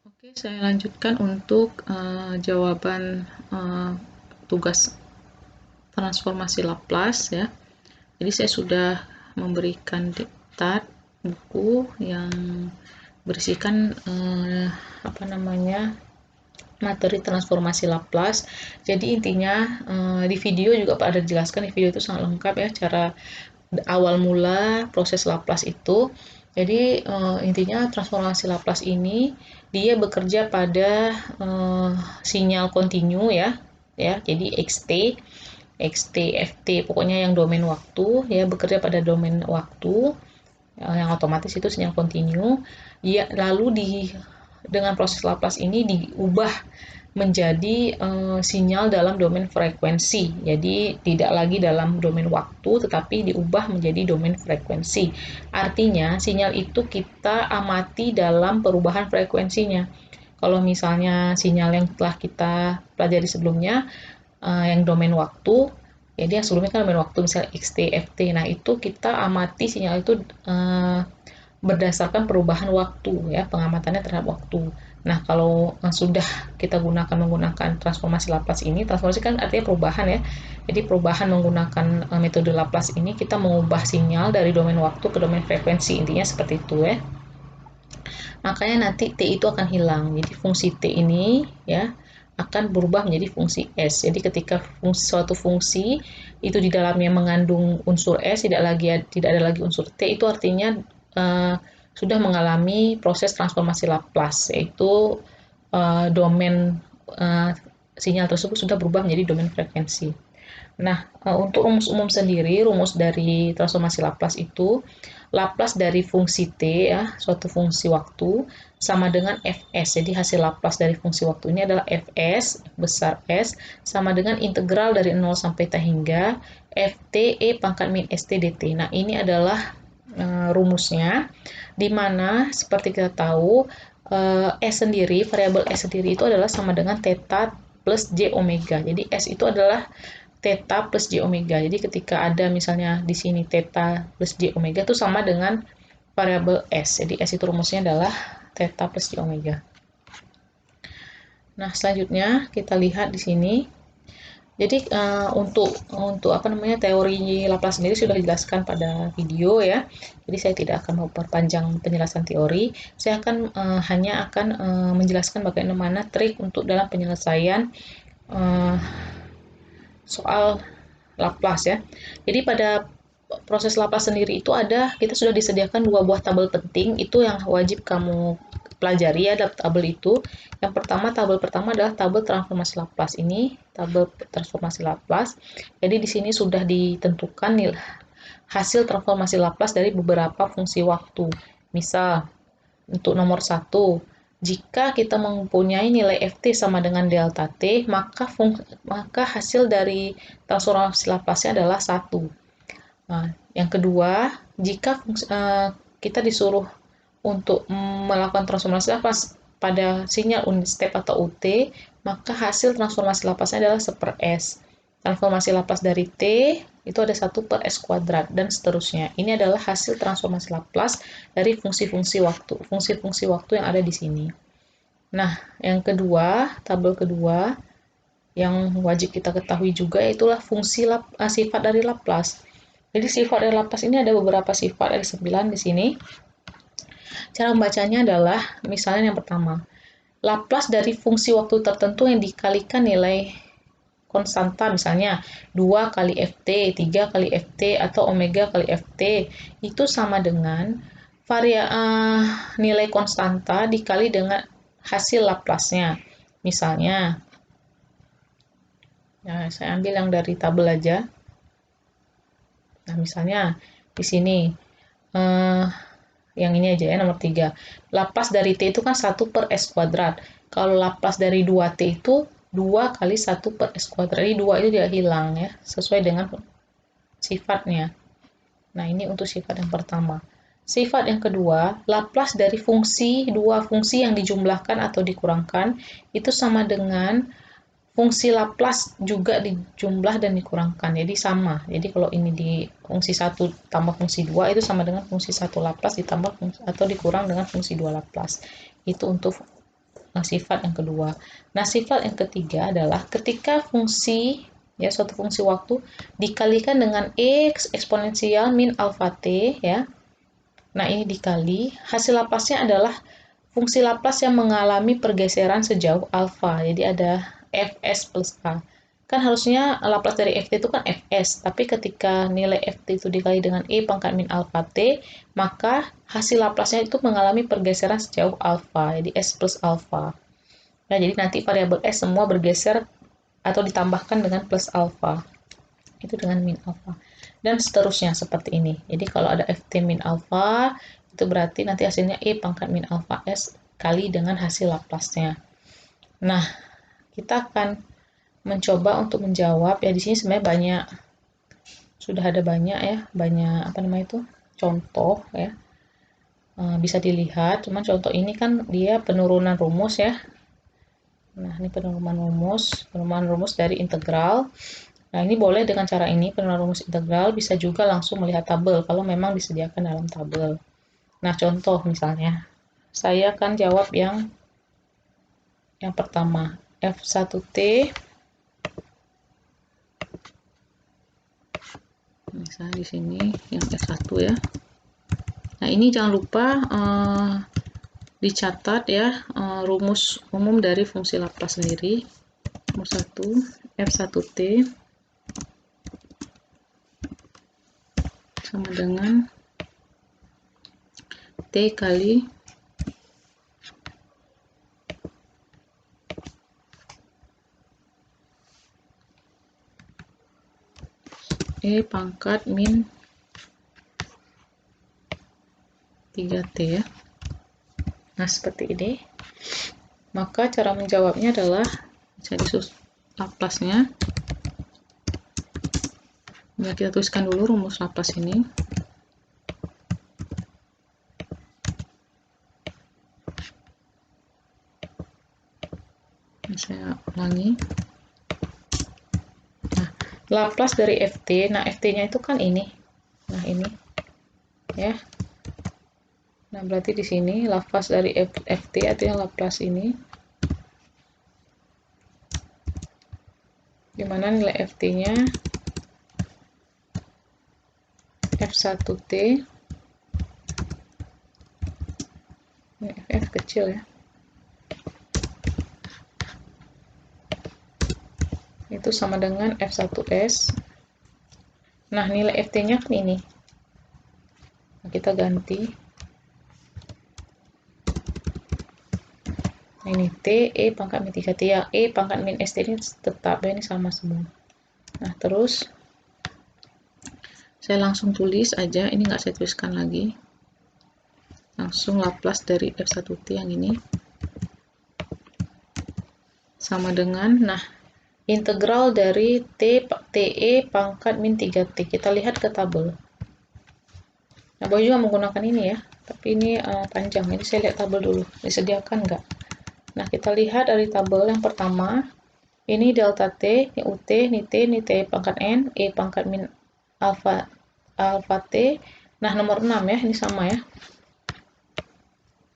Oke, saya lanjutkan untuk jawaban tugas transformasi Laplace ya. Jadi saya sudah memberikan diktat buku yang berisikan materi transformasi Laplace. Jadi intinya di video juga Pak ada dijelaskan, di video itu sangat lengkap ya cara awal mula proses Laplace itu. Jadi intinya transformasi Laplace ini dia bekerja pada sinyal kontinu ya. Jadi xt, ft, pokoknya yang domain waktu ya, bekerja pada domain waktu yang otomatis itu sinyal kontinu. Ya, lalu dengan proses Laplace ini diubah menjadi sinyal dalam domain frekuensi. Jadi tidak lagi dalam domain waktu, tetapi diubah menjadi domain frekuensi. Artinya sinyal itu kita amati dalam perubahan frekuensinya. Kalau misalnya sinyal yang telah kita pelajari sebelumnya, yang domain waktu, jadi yang sebelumnya kan domain waktu, misalnya xt, ft. Nah itu kita amati sinyal itu berdasarkan perubahan waktu ya, pengamatannya terhadap waktu. Nah, kalau sudah kita menggunakan transformasi Laplace ini, transformasi kan artinya perubahan ya. Jadi perubahan menggunakan metode Laplace ini kita mengubah sinyal dari domain waktu ke domain frekuensi, intinya seperti itu ya. Makanya nanti T itu akan hilang. Jadi fungsi T ini ya akan berubah menjadi fungsi S. Jadi ketika suatu fungsi itu di dalamnya mengandung unsur S, tidak ada lagi unsur T, itu artinya sudah mengalami proses transformasi Laplace, yaitu domain sinyal tersebut sudah berubah menjadi domain frekuensi. Nah, untuk rumus umum sendiri, rumus dari transformasi Laplace itu, Laplace dari fungsi T ya, suatu fungsi waktu, sama dengan Fs. Jadi hasil Laplace dari fungsi waktu ini adalah Fs, besar S, sama dengan integral dari 0 sampai T hingga Ft E pangkat min St dt. Nah, ini adalah rumusnya, di mana seperti kita tahu, variabel S sendiri itu adalah sama dengan theta plus J omega. Jadi S itu adalah theta plus J omega. Jadi ketika ada misalnya di sini theta plus J omega itu sama dengan variabel S. Jadi S itu rumusnya adalah theta plus J omega. Nah, selanjutnya kita lihat di sini. Jadi untuk teori Laplace sendiri sudah dijelaskan pada video ya. Jadi saya tidak akan memperpanjang penjelasan teori. Saya hanya akan menjelaskan bagaimana trik untuk dalam penyelesaian soal Laplace ya. Jadi pada proses Laplace sendiri itu kita sudah disediakan 2 buah tabel penting, itu yang wajib kamu pelajari ya, tabel itu. Yang pertama, tabel pertama adalah tabel transformasi Laplace. Ini tabel transformasi Laplace. Jadi di sini sudah ditentukan hasil transformasi Laplace dari beberapa fungsi waktu. Misal, untuk nomor 1, jika kita mempunyai nilai Ft sama dengan delta T, maka hasil dari transformasi Laplace adalah 1. Nah, yang kedua, jika kita disuruh untuk melakukan transformasi Laplace pada sinyal unit step atau UT, maka hasil transformasi Laplace adalah 1/s. Transformasi Laplace dari T itu ada 1/s kuadrat, dan seterusnya. Ini adalah hasil transformasi Laplace dari fungsi-fungsi waktu yang ada di sini. Nah, yang kedua, tabel kedua, yang wajib kita ketahui juga, yaitulah sifat dari Laplace. Jadi sifat dari Laplace ini ada beberapa sifat, ada 9 di sini. Cara membacanya adalah, misalnya yang pertama, Laplace dari fungsi waktu tertentu yang dikalikan nilai konstanta, misalnya 2 kali Ft, 3 kali Ft, atau omega kali Ft, itu sama dengan nilai konstanta dikali dengan hasil Laplace-nya. Misalnya, nah, saya ambil yang dari tabel aja. Nah, misalnya di sini, yang ini aja ya, nomor 3. Laplace dari T itu kan 1/s kuadrat. Kalau Laplace dari 2T itu 2 kali 1/s kuadrat. Jadi 2 itu dia hilang ya, sesuai dengan sifatnya. Nah, ini untuk sifat yang pertama. Sifat yang kedua, Laplace dari dua fungsi yang dijumlahkan atau dikurangkan itu sama dengan fungsi Laplace juga dijumlah dan dikurangkan. Jadi sama. Jadi kalau ini di fungsi 1 tambah fungsi 2 itu sama dengan fungsi 1 Laplace ditambah atau dikurang dengan fungsi 2 Laplace. Itu untuk sifat yang kedua. Nah, sifat yang ketiga adalah ketika fungsi, ya, suatu fungsi waktu dikalikan dengan X eksponensial min alfa T, ya. Nah, ini dikali, hasil Laplace-nya adalah fungsi Laplace yang mengalami pergeseran sejauh alfa. Jadi ada Fs plus A. Kan harusnya Laplace dari Ft itu kan Fs, tapi ketika nilai Ft itu dikali dengan E pangkat min alfa T, maka hasil Laplace-nya itu mengalami pergeseran sejauh alfa, jadi S plus alfa. Nah, jadi nanti variabel S semua bergeser atau ditambahkan dengan plus alfa. Itu dengan min alfa. Dan seterusnya seperti ini. Jadi kalau ada Ft min alfa, itu berarti nanti hasilnya E pangkat min alfa S kali dengan hasil Laplace-nya. Nah, kita akan mencoba untuk menjawab, ya di sini sebenarnya banyak, sudah ada banyak ya, banyak apa namanya itu, contoh ya. Bisa dilihat, cuman contoh ini kan dia penurunan rumus ya. Nah, ini penurunan rumus dari integral. Nah, ini boleh dengan cara ini, penurunan rumus integral, bisa juga langsung melihat tabel, kalau memang disediakan dalam tabel. Nah, contoh misalnya, saya akan jawab yang pertama, F1T, misalnya di sini, yang F1 ya. Nah, ini jangan lupa dicatat ya, rumus umum dari fungsi Laplace sendiri. Rumus 1, F1T, sama dengan T kali E pangkat min 3T ya. Nah, seperti ini. Maka cara menjawabnya adalah bisa Laplace-nya. Ya, kita tuliskan dulu rumus Laplace ini. Saya ulangi. Nah, Laplace dari Ft, nah Ft-nya itu kan ini. Nah, ini. Ya. Nah, berarti di sini Laplace dari Ft artinya Laplace ini. Dimana nilai Ft-nya F1T. Ini F kecil ya. Itu sama dengan F1S. Nah, nilai Ft-nya kan ini. Nah, kita ganti. Nah, ini T, E pangkat min 3T ya. E pangkat min ST ini tetap ya, ini sama semua. Nah, terus saya langsung tulis aja, ini nggak saya tuliskan lagi. Langsung Laplace dari F1T yang ini. Sama dengan, nah, integral dari TE pangkat min 3T. Kita lihat ke tabel. Nah, boleh juga menggunakan ini ya, tapi ini panjang. Jadi saya lihat tabel dulu, disediakan nggak? Nah, kita lihat dari tabel yang pertama, ini delta T, ini UT, ini T pangkat N, E pangkat min alfa T. Nah, nomor 6 ya, ini sama ya.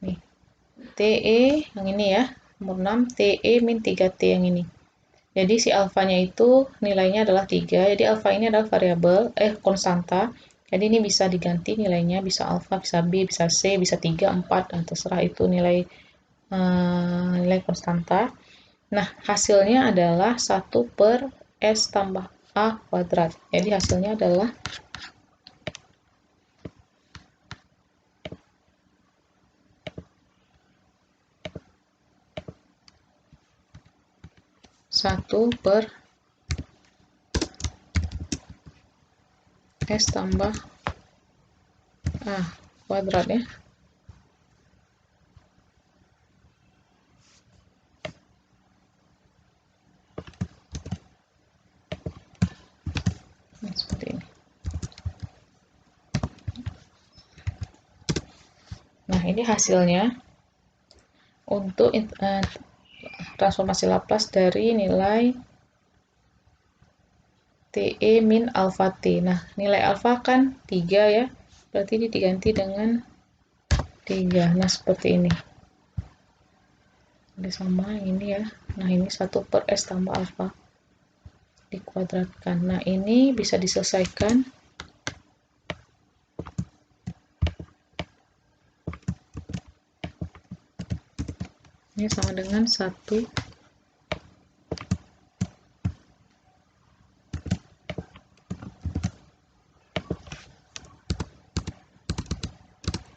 Nih, TE yang ini ya, nomor 6, TE min 3T yang ini. Jadi si alfanya itu nilainya adalah 3, jadi alfa ini adalah variabel, konstanta. Jadi ini bisa diganti nilainya, bisa alfa, bisa B, bisa C, bisa 3, 4, dan terserah itu nilai konstanta. Nah, hasilnya adalah 1 per S tambah A kuadrat. Jadi hasilnya adalah 1 per S tambah A kuadrat ya. Nah, seperti ini. Nah, ini hasilnya untuk transformasi Laplace dari nilai TE min alfa T. Nah, nilai alfa kan 3 ya, berarti ini diganti dengan 3. Nah, seperti ini. Ini sama ini ya. Nah ini 1 per S tambah alfa dikuadratkan. Nah ini bisa diselesaikan. Ini sama dengan 1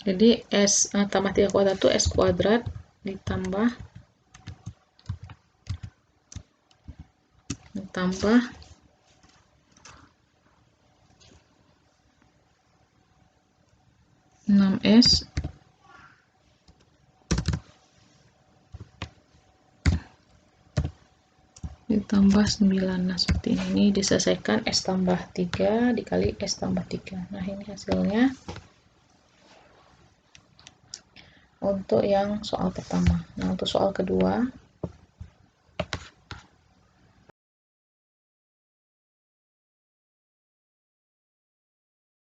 jadi S tambah 3 kuadrat itu S kuadrat ditambah 6S ditambah 9. Nah seperti ini diselesaikan S tambah 3 dikali S tambah 3. Nah ini hasilnya untuk yang soal pertama. Nah untuk soal kedua